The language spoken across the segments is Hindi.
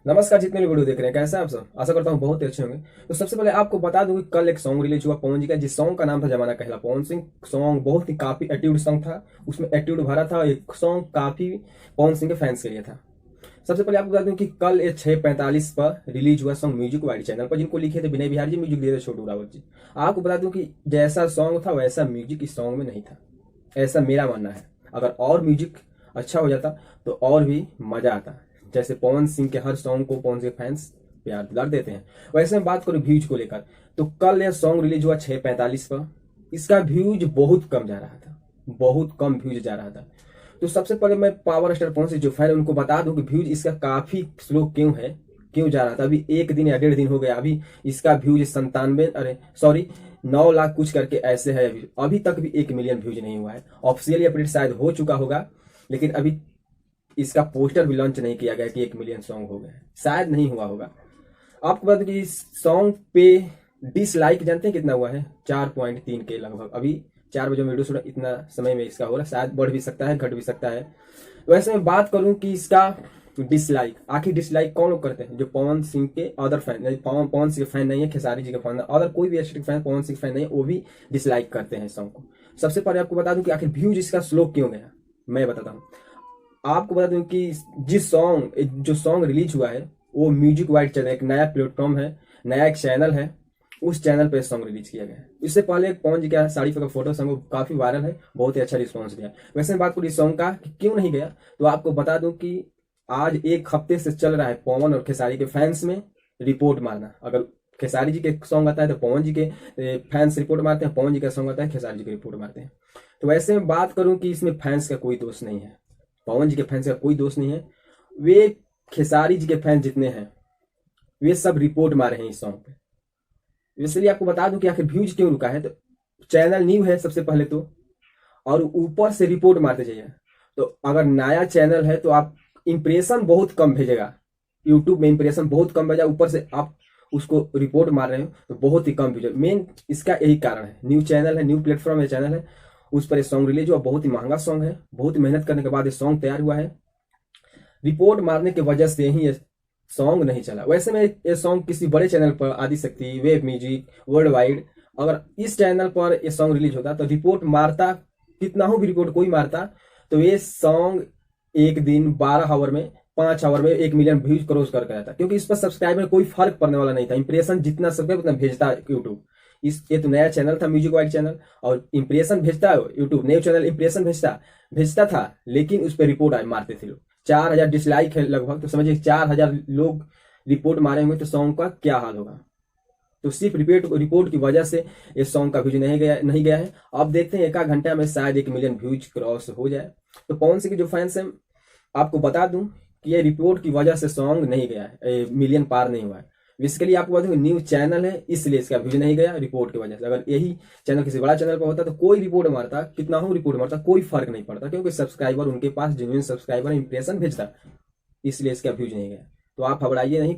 नमस्कार, जितने भी वीडियो देख रहे हैं कैसे हैं आप सब। आशा करता हूँ बहुत ही अच्छे होंगे। तो सबसे पहले आपको बता दूं कि कल एक सॉन्ग रिलीज हुआ पवन जी का, जिस सॉन्ग का नाम था जमाना कहला। पवन सिंह सॉन्ग बहुत ही काफी एटीट्यूड सॉन्ग था, उसमें एटीट्यूड भरा था। एक सॉन्ग काफी पवन सिंह के फैंस के लिए था। सबसे पहले आपको बता दूं कि कल ये 6:45 पर रिलीज हुआ सॉन्ग म्यूजिक वाइड चैनल पर, जिनको लिखे थे विनय बिहारी जी, म्यूजिक दिए थे छोटू रावत जी। आपको बता दूं कि जैसा सॉन्ग था वैसा म्यूजिक इस सॉन्ग में नहीं था, ऐसा मेरा मानना है। अगर और म्यूजिक अच्छा हो जाता तो और भी मजा आता। जैसे पवन सिंह के हर सॉन्ग को पवन सिंह फैंस प्यार दुलार देते हैं, वैसे में बात करूं व्यूज को लेकर, तो कल यह सॉन्ग रिलीज हुआ 6:45 पर। इसका व्यूज बहुत कम जा रहा था, बहुत कम व्यूज जा रहा था। तो सबसे पहले मैं पावर स्टार पवन सिंह जो फैन है उनको बता दूं कि व्यूज इसका काफी स्लो क्यों है, क्यों जा रहा था। अभी एक दिन या 1.5 दिन हो गया, अभी इसका व्यूज 97, अरे सॉरी 9 लाख कुछ करके ऐसे है। अभी तक भी 1 मिलियन व्यूज नहीं हुआ है। ऑफिशियली अपडेट शायद हो चुका होगा, लेकिन अभी इसका पोस्टर भी लॉन्च नहीं किया गया कि 1 मिलियन सॉन्ग हो गया, शायद नहीं हुआ होगा। आपको बता दें कि इस सॉन्ग पे डिसलाइक जानते हैं कितना हुआ है? 4.3 के लगभग। अभी 4 बजे वीडियो शुरू, इतना समय में इसका हो रहा है। शायद बढ़ भी सकता है, घट भी सकता है। वैसे मैं बात करूं कि इसका डिसलाइक, आखिर डिसलाइक कौन लोग करते हैं? जो पवन सिंह के अदर फैन, पवन सिंह के फैन नहीं है, खेसारी जी के फैन, अदर कोई भी aesthetic fan Pawan Singh fan नहीं है, वो भी डिसलाइक करते हैं सॉन्ग को। सबसे पहले आपको बता दूं कि आखिर व्यूज इसका स्लो क्यों गया, मैं बताता हूँ। आपको बता दूं कि जो सॉन्ग रिलीज हुआ है वो म्यूजिक वाइड चैनल, एक नया प्लेटफॉर्म है, नया एक चैनल है, उस चैनल पे सॉन्ग रिलीज किया गया है। इससे पहले एक पवन जी का साड़ी का फोटो सॉन्ग काफी वायरल है, बहुत ही अच्छा रिस्पॉन्स दिया। वैसे बात करूँ इस सॉन्ग का कि क्यों नहीं गया, तो आपको बता दूं कि आज एक हफ्ते से चल रहा है पवन और खेसारी के फैंस में रिपोर्ट मारना। अगर खेसारी जी के सॉन्ग आता है तो पवन जी के फैंस रिपोर्ट मारते हैं, पवन जी का सॉन्ग आता है खेसारी जी के रिपोर्ट मारते हैं। तो वैसे में बात करूं कि इसमें फैंस का कोई दोष नहीं है, पवन जी के फैंस का कोई दोष नहीं है। वे खेसारी जी के फैंस जितने हैं वे सब रिपोर्ट मारे हैं इस सॉन्ग पे। इसलिए आपको बता दूं कि आखिर व्यूज क्यों रुका है। तो चैनल न्यू है सबसे पहले तो, और ऊपर से रिपोर्ट मारते जाइए। तो अगर नया चैनल है तो आप इंप्रेशन बहुत कम भेजेगा, यूट्यूब में इंप्रेशन बहुत कम भेजा, ऊपर से आप उसको रिपोर्ट मार रहे हो तो बहुत ही कम भेजो। मेन इसका यही कारण है, न्यू चैनल है, न्यू प्लेटफॉर्म है, चैनल है, उस पर सॉन्ग रिलीज हुआ। बहुत ही महंगा सॉन्ग है, बहुत मेहनत करने के बाद ये सॉन्ग तैयार हुआ है। रिपोर्ट मारने की वजह से ही ये सॉन्ग नहीं चला। वैसे में ये सॉन्ग किसी बड़े चैनल पर, Adishakti, web music, world wide, अगर इस चैनल पर ये सॉन्ग रिलीज होता तो रिपोर्ट मारता, कितना हो भी रिपोर्ट कोई मारता, तो ये सॉन्ग एक दिन 12 आवर में, 5 आवर में 1 मिलियन व्यूज क्रॉस करके आता। क्योंकि इस पर सब्सक्राइबर कोई फर्क पड़ने वाला नहीं था, इंप्रेशन जितना सब्सक्राइब उतना भेजता यूट्यूब। ये तो नया चैनल था म्यूजिक वाइड चैनल, और इंप्रेशन भेजता यूट्यूब, न्यू चैनल इंप्रेशन भेजता था, लेकिन उस पर रिपोर्ट मारते थे लोग। 4,000 डिसलाइक है लगभग, तो समझिए 4,000 लोग रिपोर्ट मारे होंगे तो सॉन्ग का क्या हाल होगा। तो सिर्फ रिपोर्ट की वजह से ये सॉन्ग का व्यूज नहीं गया है। अब देखते हैं 1 घंटा में शायद 1 मिलियन व्यूज क्रॉस हो जाए। तो पवन सिंह के जो फैंस हैं, आपको बता दूं कि ये रिपोर्ट की वजह से सॉन्ग नहीं गया है, मिलियन पार नहीं हुआ है। बेसिकली आपको बता दूं न्यू चैनल है, इसलिए इसका व्यूज नहीं गया रिपोर्ट की वजह से। अगर यही चैनल किसी बड़ा चैनल पर होता तो कोई रिपोर्ट मारता, कितना हो रिपोर्ट मारता, कोई फर्क नहीं पड़ता, क्योंकि सब्सक्राइबर उनके पास जेन्युइन सब्सक्राइबर इंप्रेशन भेजता, इसलिए इसका व्यूज नहीं गया। तो आप घबराइए नहीं,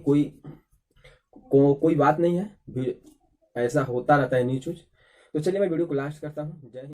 कोई बात नहीं है, ऐसा होता रहता है न्यूज। तो चलिए मैं वीडियो को लास्ट करता हूँ। जय हिंद।